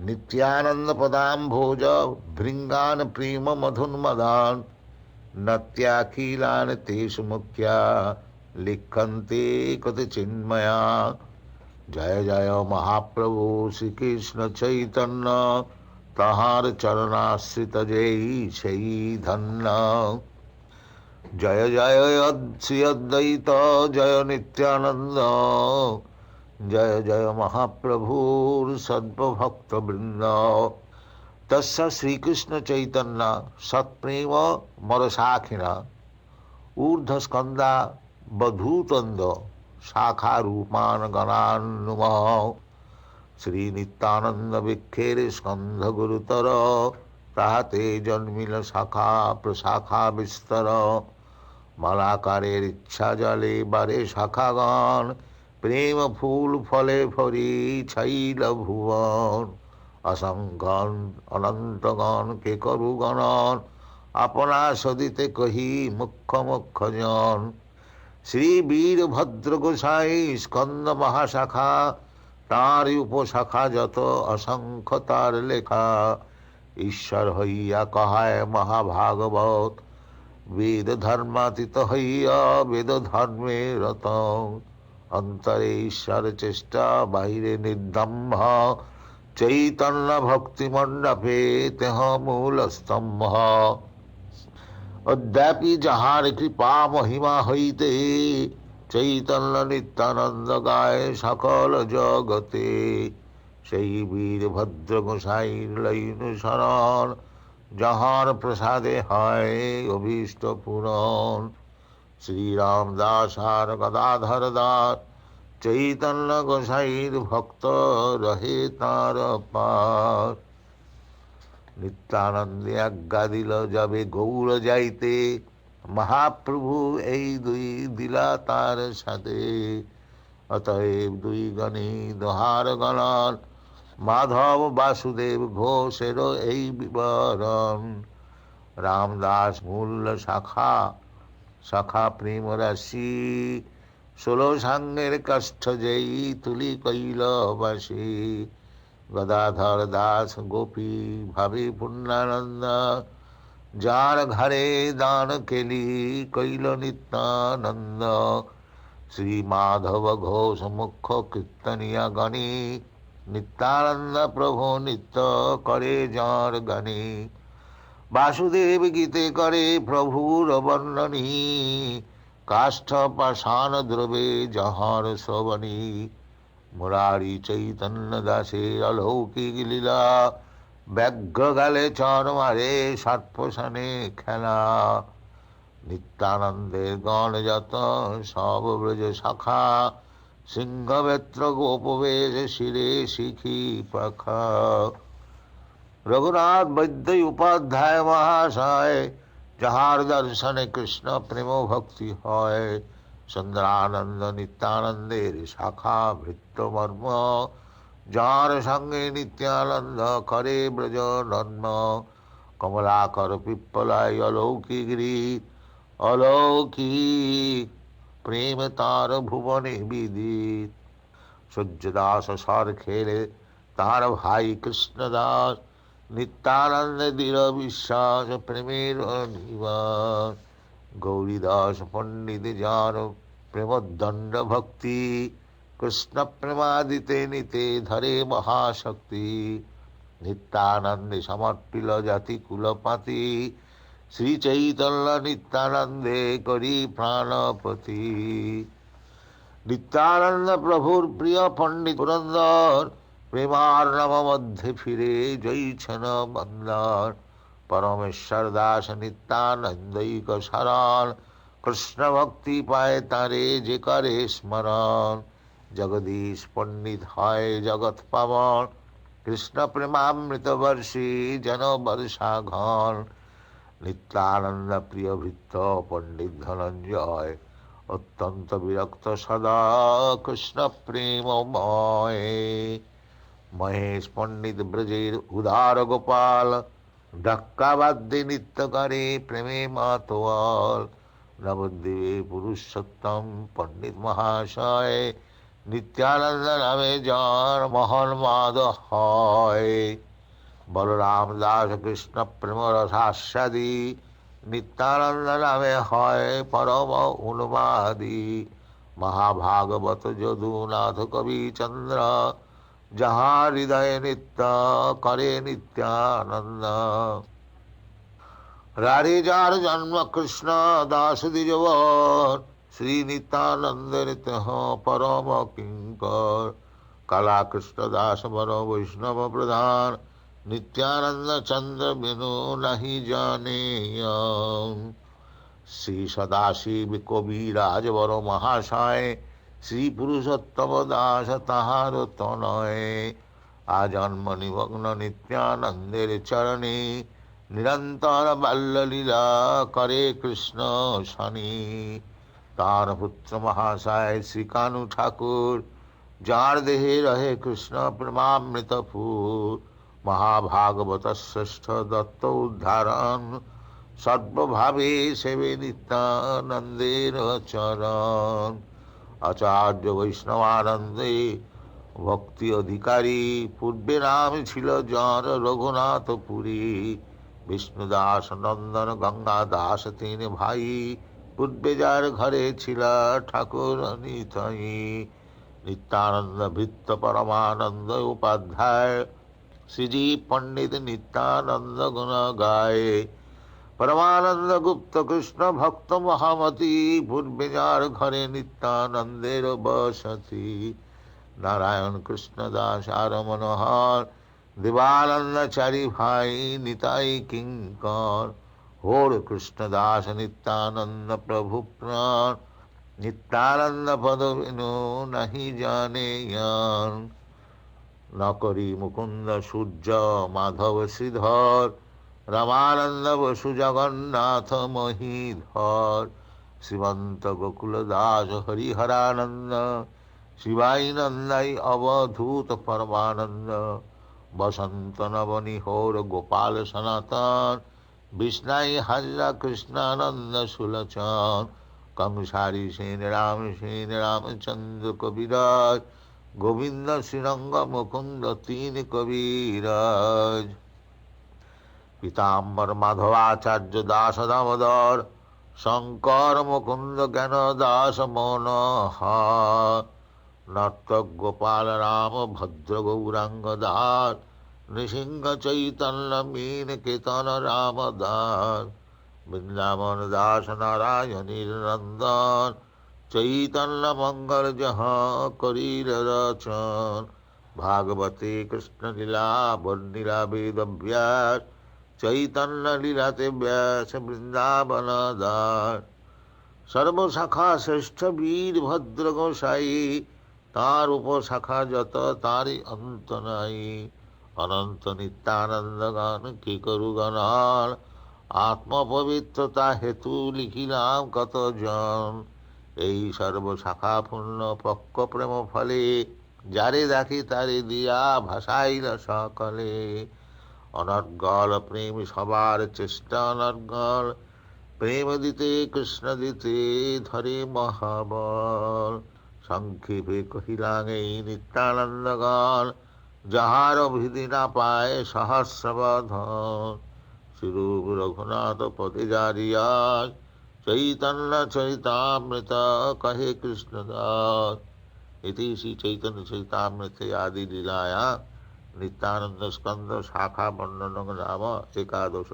नित्यानंद पदाम्भोज भृंगान प्रेम मधुन्मदान नत्याखिलान तेषु मुख्या लिखन्ते कृत चिन्मया। जय जय महाप्रभु श्री कृष्ण चैतन्य तहार चरणाश्रित जय सई धन्य। जय जय श्री अद्वैत जय नित्यानंद जय जय महाप्रभुर सद्भक्त वृंद। तस्य श्रीकृष्ण चैतन्य सत्प्रेम मरसाखिना ऊर्ध्वस्कंदा बधूतंद शाखा रूपान गणान्नुमः। श्री नित्यानंद विखेर स्कंध गुरुतर प्राते जन्मिल शाखा प्रशाखा विस्तर। मालाकारेर इच्छा जले बारे शाखागण प्रेम फूल फले फरी छैल भुवन। असंख्यन अनंतगण के करु गणन अपना सदिते कही मुख्य मुख्य जन। श्री वीरभद्र गोसाई स्कंद महाशाखा तार उपशाखा যত असंख्य तार लेखा। ঈশ্বর হইয়া কহায় মহাভাগবত वेद धर्मातीत হইয়া वेद धर्मे रत। অন্তরে ঈশ্বর চেষ্টা বাহিরে নির্দম্ভ चैतन्य भक्ति मंडपे तेह मूल स्तंभ। अद्यापि जहार कृपा महिमा हईते चैतन्य नित्यानंद गाय सकल जगते। সেই वीरभद्र गोसाई लईनु शरण जहार प्रसादे হয় अभीष्ट पूरण। श्री रामदास আর गदाधर दास चैतन्य गोसाईर भक्त रहे तार पार। नित्यानंदे आज्ञा दिल যাবে গৌর যাইতে মহাপ্রভু এই দুই দিলা তার সাথে। অতএব দুই গণে দোহার গণন মাধব বাসুদেব ঘোষের এই বিবরণ। রামদাস মূল শাখা শাখা প্রেম রাশি 16 সাঙ্গের কাষ্ঠ যেই তুলি কৈলবাসী। গদাধর দাস গোপী ভাবি পূর্ণানন্দ যার ঘরে দান কেলি কৈল নিত্যানন্দ। শ্রী মাধব ঘোষ মুখ্য কীর্তনিয়া গণী নিত্যানন্দ প্রভু নিত্য করে যার গানে। বাসুদেব গীতে করে প্রভুর বর্ণনী কাষ্ঠ পাষাণ দ্রবে যাহার শ্রবণী। মুরারি চৈতন্য দাসের অলৌকিক লীলা ব্যগ্র গালে চর মারে সর্পসানে খেলা। নিত্যানন্দের গণ যত সব ব্রজ শাখা সিংহবেত্র গোপবেশ শিরে শিখি পাখা। रघुनाथ वैद्य उपाध्याय महाशय जहार दर्शने कृष्ण प्रेम भक्ति হয়। चंद्रानंद नित्यानंदेर शाखा भृत्य मर्म যার সঙ্গে নিত্যানন্দ করে ব্রজ নন্ম। কমলাকর পিপ্পলায় অলৌকিক রীত অলৌকিক প্রেম তার ভুবনে বিদিত। সূর্যদাস সর খেলে তার ভাই কৃষ্ণদাস नित्यानंद दृढ़ विश्वास प्रेमेर निवास। गौरीदास पंडित जार प्रेमदंड भक्ति कृष्ण प्रेमादिते निते धरे महाशक्ति। नित्यानंद समर्पिल जाति कुलपति श्री चैतन्य नित्यानंदे करी प्राणपति। नित्यानंद प्रभुर प्रिय पंडित पुरंदर प्रेमार्णव मध्य फिरे जयछन बंदर। परमेश्वर दास नित्यानंदैक शरण कृष्ण भक्ति पाए तारे जे करे स्मरण। जगदीश पंडित है जगत पावन कृष्ण प्रेमामृत वर्षी जन वर्षा घन। नित्यानंद प्रिय भृत्त पंडित धनंजय अत्यंत विरक्त सदा कृष्ण प्रेममय। महेश पंडित ब्रजेर उदार गोपाल धक्का बाद्य नित्य करे प्रेमे मातोवाल। नवद्वीपे पुरुषोत्तम पंडित महाशय নিত্যানন্দ নামে যার মহন মাদ হয়। বলরাম দাস কৃষ্ণ প্রেম রসাস্বাদী, নিত্যানন্দ নামে হয় পরম উন্মাদী। মহাভাগবত যদুনাথ কবি চন্দ্র, যাহার হৃদয়ে নিত্য করে নিত্যানন্দ। রাধে যার জন্ম কৃষ্ণ দাস দ্বিজবর, শ্রী নিত্যানন্দের তেহ পরম কিঙ্কর। কালা কৃষ্ণ দাস বর বৈষ্ণব প্রধান, নিত্যানন্দ চন্দ্র বিনু নাহি জানে। শ্রী সদাশিব কবিরাজ বর মহাশয়, শ্রী পুরুষোত্তম দাস তাহার তনয়। আজন্ম নিমগ্ন নিত্যানন্দের চরণে, নিরন্তর বাল্যলীলা করে কৃষ্ণ শনি। তার পুত্র মহাশয় শ্রীকানু ঠাকুর, যার দেহে রহে কৃষ্ণ প্রেমামৃত ফুল। মহাভাগবত শ্রেষ্ঠ দত্ত উদ্ধারণ, সর্বভাবে সেবে নিত্যানন্দের চরণ। আচার্য বৈষ্ণবানন্দে ভক্তি অধিকারী, পূর্বে নাম ছিল যার রঘুনাথপুরী। বিষ্ণুদাস নন্দন গঙ্গা দাস তিন ভাই, পূর্বে যার ঘরে ছিল ঠাকুর নিতাই। নিত্যানন্দ ভৃত্য পরমানন্দ উপাধ্যায়, শ্রীজীব পণ্ডিত নিত্যানন্দ গুণ গায়। পরমানন্দ গুপ্ত কৃষ্ণ ভক্ত মহামতি, পূর্বে যার ঘরে নিত্যানন্দের বসতি। নারায়ণ কৃষ্ণ দাস আর মনোহর, দেবানন্দ চারি ভাই নিতাই কিঙ্কর। হোর কৃষ্ণ দাস নিত্যানন্দ প্রভু প্রাণ, নিত্যানন্দ পদ বিনু নাহি জানে। নকরি মুকুন্দ সূর্য মাধব শ্রীধর, রামানন্দ বসু জগন্নাথ মহীধর। শ্রীমন্ত গোকুল দাস হরিহরানন্দ, শিবাই নন্দাই অবধূত পরমানন্দ। বসন্ত নবনী হোর গোপাল সনাতন, বিষ্ণাই হাজরা কৃষ্ণানন্দ সুলোচন। কংসারি সেন রামচন্দ্র কবিরাজ, গোবিন্দ শ্রীরঙ্গ মুকুন্দ তিন কবিরাজ। পীতাম্বর মাধবাচার্য দাস দামোদর, শঙ্কর মুকুন্দ জ্ঞান দাস মনোহর। নর্তক গোপাল রাম ভদ্র গৌরাঙ্গ দাস, নৃসিংহ চৈতন্য মীন কেতন রাম দাস। বৃন্দাবন দাস নারায়ণীর নন্দন, চৈতন্য মঙ্গল জহ করিল রচন। ভাগবতে কৃষ্ণ লীলা বর্ণিলা বেদ ব্যাস, চৈতন্য লীলাতে ব্যাস বৃন্দাবন দাস। সর্বশাখা শ্রেষ্ঠ বীর ভদ্র গোসাই, তার উপশাখা যত তারই অন্ত নাই। অনন্ত নিত্যানন্দ গান কি করু গণন, আত্মপবিত্রতা হেতু লিখিলাম কত জন। এই সর্বশাখা পূর্ণ পক্ষ প্রেম ফলে, যারে দেখি তারে দিয়া ভাসাইল সকলে। অনর্গল প্রেম সবার চেষ্টা অনর্গল, প্রেম দিতে কৃষ্ণ দিতে ধরে মহাবল। সংক্ষেপে কহিলাম এই নিত্যানন্দ গান, যাহার অভিধি না পায় সহস্রবধন। শ্রীরূপ রঘুনাথ পদে জারিয়াস, চৈতন্য চরিতামৃত কহে কৃষ্ণদাস। ইতি শ্রী চৈতন্য চরিতামৃতে আদি লীলায়া নিত্যানন্দ স্কন্দ শাখা বর্ণন নাম একাদশ।